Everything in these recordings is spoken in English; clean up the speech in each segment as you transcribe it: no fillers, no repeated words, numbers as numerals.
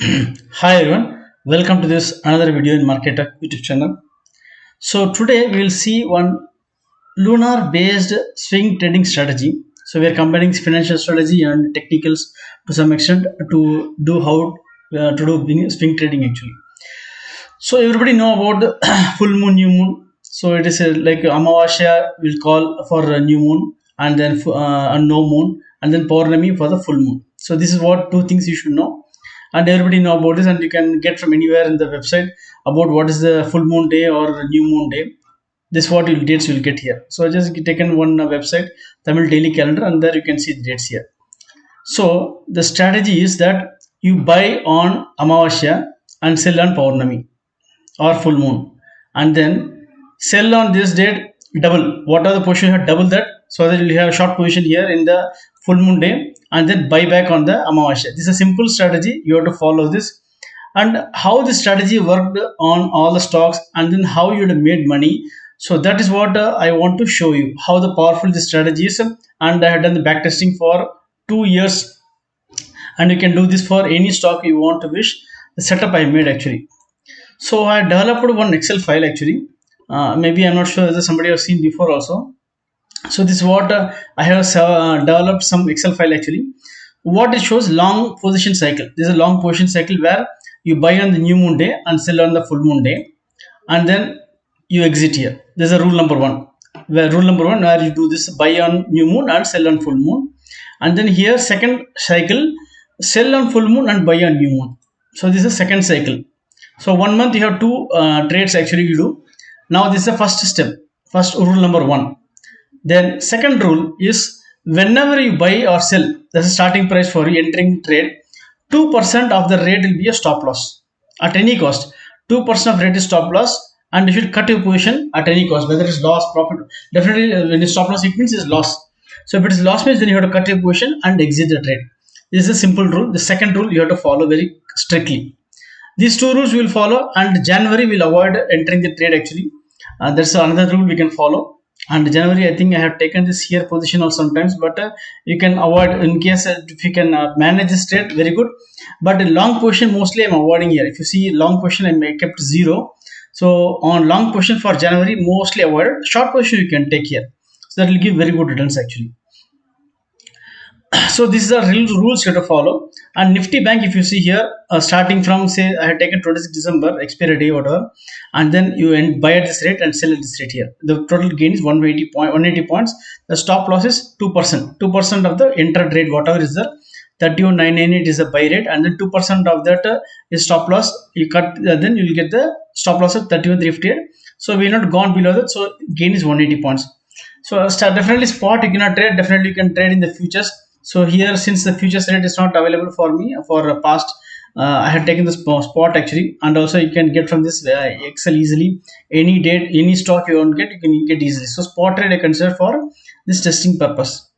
Hi everyone, welcome to this another video in Market Tech YouTube channel. So today we will see one Lunar based swing trading strategy. So we are combining financial strategy and technicals to some extent to do how to do swing trading actually. So everybody know about the full moon, new moon. So it is like Amavasya will call for a new moon, and then a no moon, and then Purnami for the full moon. So this is what two things you should know, and everybody know about this, and you can get from anywhere in the website about what is the full moon day or new moon day. This what you dates you will get here. So I just taken one website, Tamil daily calendar, and there you can see the dates here. So the strategy is that you buy on Amavasya and sell on Purnami or full moon, and then sell on this date double what are the position you have double that, so that you have a short position here in the full moon day and then buy back on the Amavasya. This is a simple strategy, you have to follow this. And how the strategy worked on all the stocks, and then how you have made money. So that is what I want to show you how the powerful this strategy is. And I have done the back testing for 2 years, and you can do this for any stock you want to wish. The setup I made actually. So I developed one Excel file actually. Maybe I'm not sure whether somebody has seen before also. So this is what I have developed some Excel file actually. What it shows long position cycle. This is a long position cycle where you buy on the new moon day and sell on the full moon day, and then you exit here. This is a rule number one. Where rule number one where you do this buy on new moon and sell on full moon, and then here second cycle sell on full moon and buy on new moon. So this is second cycle. So 1 month you have two trades actually you do. Now this is the first step, first rule number one. Then second rule is whenever you buy or sell, that's a starting price for you entering trade. 2% of the rate will be a stop loss at any cost. 2% of rate is stop loss, and you should cut your position at any cost, whether it's loss, profit. Definitely, when you stop loss, it means it's loss. So if it is loss means then you have to cut your position and exit the trade. This is a simple rule. The second rule you have to follow very strictly. These two rules we will follow, and January will avoid entering the trade actually. That's another rule we can follow. And January, I think I have taken this here position or sometimes, but you can avoid in case if you can manage this trade, very good. But a long position mostly I'm avoiding here. If you see long position, I kept zero. So on long position for January, mostly avoided. Short position you can take here. So that will give very good returns actually. So these are real rules you have to follow. And Nifty Bank, if you see here, starting from say I had taken 26 December expiry day whatever, and then you buy at this rate and sell at this rate here. The total gain is 180 points. The stop loss is 2%. 2% of the entered rate whatever is the 31998 is the buy rate, and then 2% of that is stop loss. You cut then you will get the stop loss of 31358. So we are not gone below that. So gain is 180 points. So definitely spot you cannot trade. Definitely you can trade in the futures. So here, since the futures rate is not available for me for past, I had taken the spot actually, and also you can get from this Excel easily. Any date, any stock you want to get, you can get easily. So spot trade I consider for this testing purpose.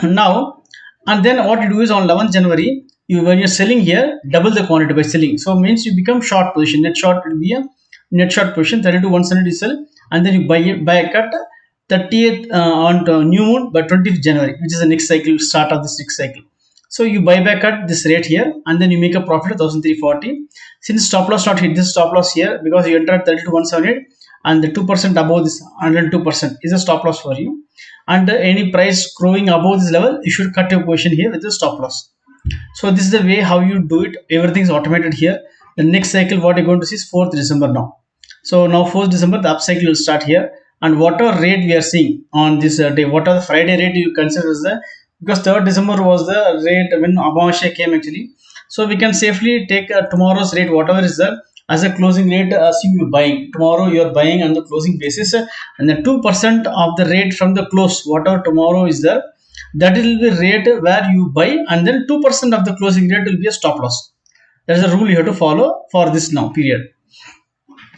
Now, and then what you do is on 11th January, you when you're selling here, double the quantity by selling. So means you become short position. Net short will be a net short position. 32 170 you sell, and then you buy a cut 30th on new moon by 20th January, which is the next cycle, start of this next cycle. So you buy back at this rate here, and then you make a profit of 1340. Since stop loss not hit this stop loss here because you entered 32 178, and the 2% above this 102% is a stop loss for you. And any price growing above this level, you should cut your position here with the stop loss. So this is the way how you do it. Everything is automated here. The next cycle what you're going to see is 4th December now. So now 4th December the up cycle will start here. And whatever rate we are seeing on this day, whatever the Friday rate you consider as the, because 3rd December was the rate when Amavasya came actually. So we can safely take tomorrow's rate, whatever is there, as a closing rate. Assume you buying tomorrow, you are buying on the closing basis, and then 2% of the rate from the close, whatever tomorrow is there, that will be rate where you buy, and then 2% of the closing rate will be a stop loss. That is a rule you have to follow for this now period.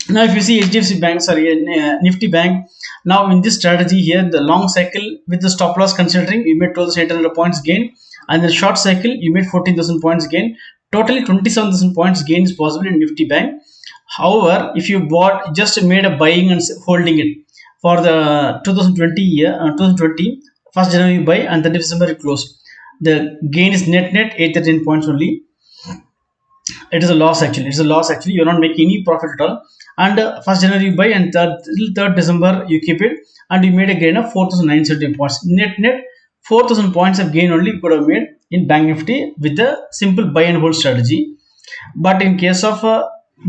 Now if you see HDFC Bank, sorry, Nifty Bank, now in this strategy here, the long cycle with the stop loss considering, you made 12,800 points gain, and the short cycle you made 14,000 points gain. Totally 27,000 points gain is possible in Nifty Bank. However, if you bought, just made a buying and holding it for the 2020 year, 2020, 1st January you buy and then December you close. The gain is net 813 points only. It is a loss actually. It's a loss actually. You're not making any profit at all. And 1st January you buy, and 3rd December you keep it, and you made a gain of 4,970 points. Net 4,000 points of gain only you could have made in Bank Nifty with the simple buy and hold strategy. But in case of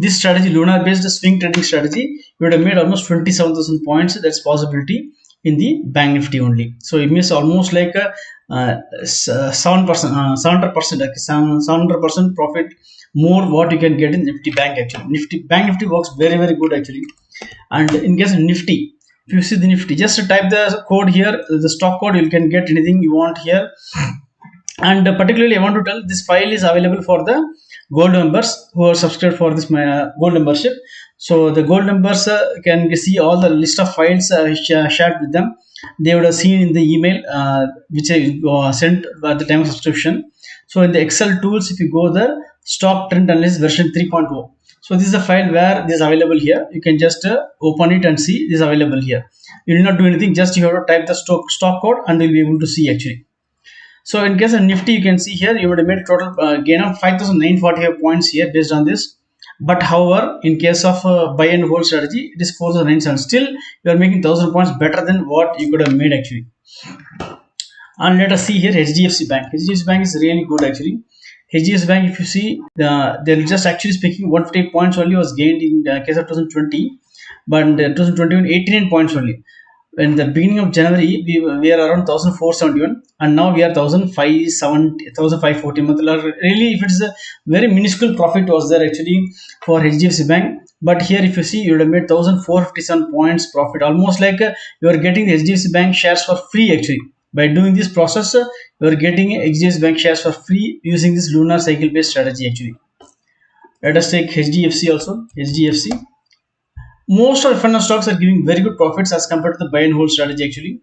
this strategy, Lunar based swing trading strategy, you would have made almost 27,000 points. That's possibility in the Bank Nifty only. So it means almost like a 7%, 700%, 700% profit more what you can get in Nifty Bank actually. Bank Nifty works very good actually. And in case of Nifty, if you see the Nifty, just type the code here, the stock code, you can get anything you want here. And particularly I want to tell this file is available for the gold members who are subscribed for this gold membership. So the gold members can see all the list of files shared with them. They would have seen in the email which I sent at the time of subscription. So in the Excel tools, if you go there, stock trend analysis version 3.0. So this is a file where this is available here. You can just open it and see this is available here. You will not do anything, just you have to type the stock code and you'll be able to see actually. So in case of Nifty, you can see here you would have made total gain of 5,945 points here based on this. But however, in case of buy and hold strategy, it is 4,970. Still, you are making 1,000 points better than what you could have made actually. And let us see here HDFC Bank. HDFC Bank is really good actually. HDFC Bank, if you see, they're just actually speaking 150 points only was gained in the case of 2020, but in 2021 89 points only. In the beginning of January, we are around 1,471, and now we are 1,570, 1,540. Really, if it's a very minuscule profit was there actually for HDFC Bank. But here, if you see, you would have made 1,457 points profit, almost like you are getting the HDFC Bank shares for free actually. By doing this process, you are getting HDFC Bank shares for free using this Lunar cycle based strategy actually. Let us take HDFC also. HDFC. Most of the fund stocks are giving very good profits as compared to the buy and hold strategy actually.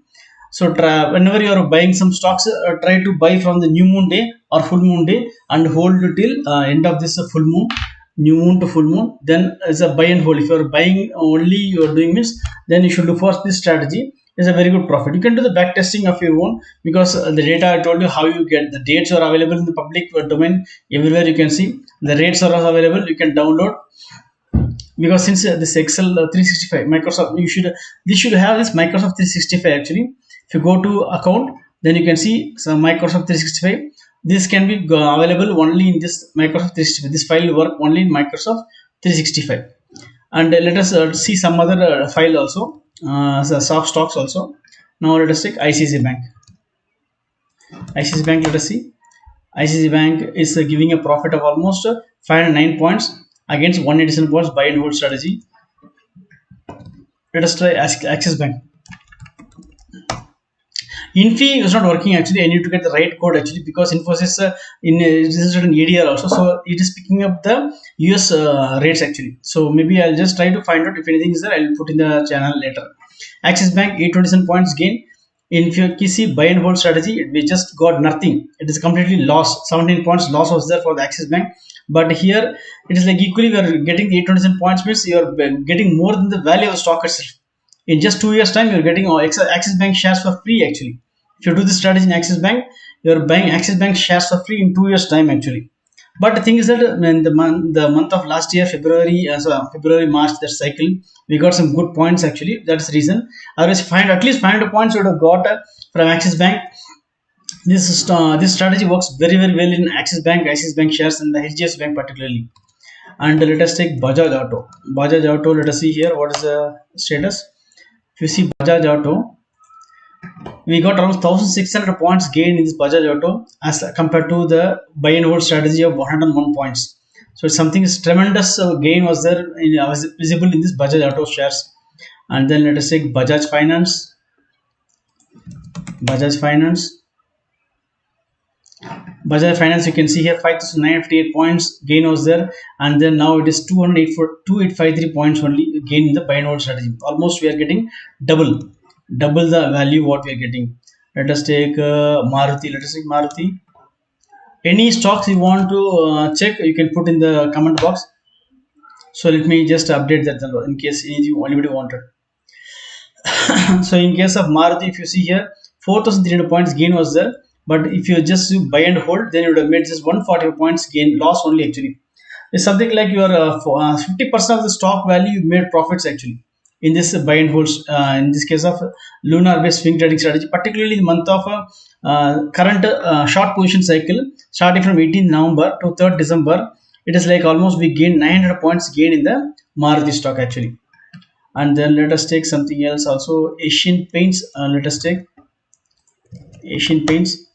So whenever you are buying some stocks, try to buy from the new moon day or full moon day and hold till end of this full moon, new moon to full moon. Then it's a buy and hold. If you are buying only, you are doing this, then you should look for this strategy. It's a very good profit. You can do the back testing of your own, because the data I told you how you get the dates are available in the public domain everywhere. You can see the rates are also available. You can download. Because since this Excel 365 Microsoft, this should have this Microsoft 365 actually. If you go to account, then you can see some Microsoft 365. This can be available only in this Microsoft 365. This file will work only in Microsoft 365. And let us see some other file also, stocks also. Now let us take ICICI Bank. ICICI Bank, let us see. ICICI Bank is giving a profit of almost 509 points against 187 points buy and hold strategy. Let us try Axis Bank. Infi is not working actually. I need to get the right code actually, because Infosys is in ADR also, so it is picking up the US rates actually. So maybe I'll just try to find out if anything is there. I'll put in the channel later. Axis Bank 827 points gain. In see buy and hold strategy, we just got nothing. It is completely lost. 17 points loss was there for the Axis Bank. But here it is like equally we are getting 827 points, means you are getting more than the value of the stock itself. In just 2 years time, you are getting Axis Bank shares for free actually. If you do this strategy in Axis Bank, you are buying Axis Bank shares for free in 2 years time actually. But the thing is that in the month of last year, February, March, that cycle, we got some good points actually. That's the reason. Otherwise, at least 500 points you would have got from Axis Bank. This strategy works very well in Axis Bank shares, and the HDFC Bank particularly. And let us take Bajaj Auto. Bajaj Auto, let us see here what is the status. If you see Bajaj Auto, we got around 1,600 points gain in this Bajaj Auto as compared to the buy and hold strategy of 101 points. So something is tremendous gain was there visible in this Bajaj Auto shares. And then let us take Bajaj Finance. Bajaj Finance, you can see here 5,958 points gain was there, and then now it is 2,853 points only gain in the buy and hold strategy. Almost we are getting double the value what we are getting. Let us take Maruti. Any stocks you want to check, you can put in the comment box. So let me just update that in case anybody wanted. So in case of Maruti, if you see here 4,300 points gain was there, but if you just do buy and hold, then you would have made just 145 points gain loss only actually. It's something like your 50% of the stock value you made profits actually in this buy and hold, in this case of lunar based swing trading strategy, particularly in the month of current short position cycle starting from 18th November to 3rd December. It is like almost we gained 900 points gain in the Maruti stock actually. And then let us take something else also, Asian Paints. Let us take Asian Paints.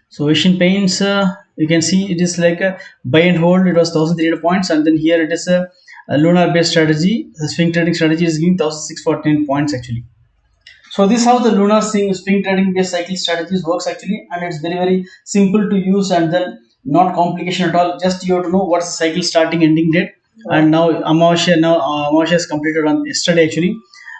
So Asian Paints, you can see it is like a buy and hold. It was 1,300 points, and then here it is a lunar based strategy. The swing trading strategy is giving 1,614 points actually. So this is how the lunar swing trading based cycle strategies works actually, and it's very simple to use, and then not complication at all. Just you have to know what's the cycle starting ending date. And now Amavasya is completed on yesterday actually.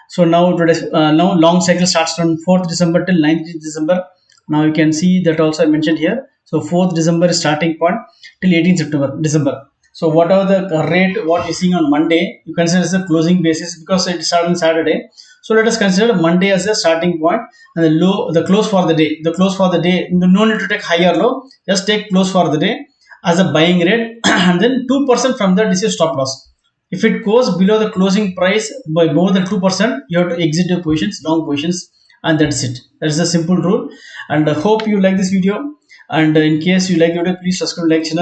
So now long cycle starts from 4th December till 9th December. Now you can see that also I mentioned here. So 4th December is starting point till 18th September December. So whatever the rate what you're seeing on Monday, you consider as a closing basis because it started on Saturday. So let us consider Monday as a starting point and the close for the day. The close for the day, no need to take high or low, just take close for the day as a buying rate and then 2% from that, this is stop loss. If it goes below the closing price by more than 2%, you have to exit your positions, long positions, and that's it. That's the simple rule. And I hope you like this video. And in case you like the video, please subscribe, like channel.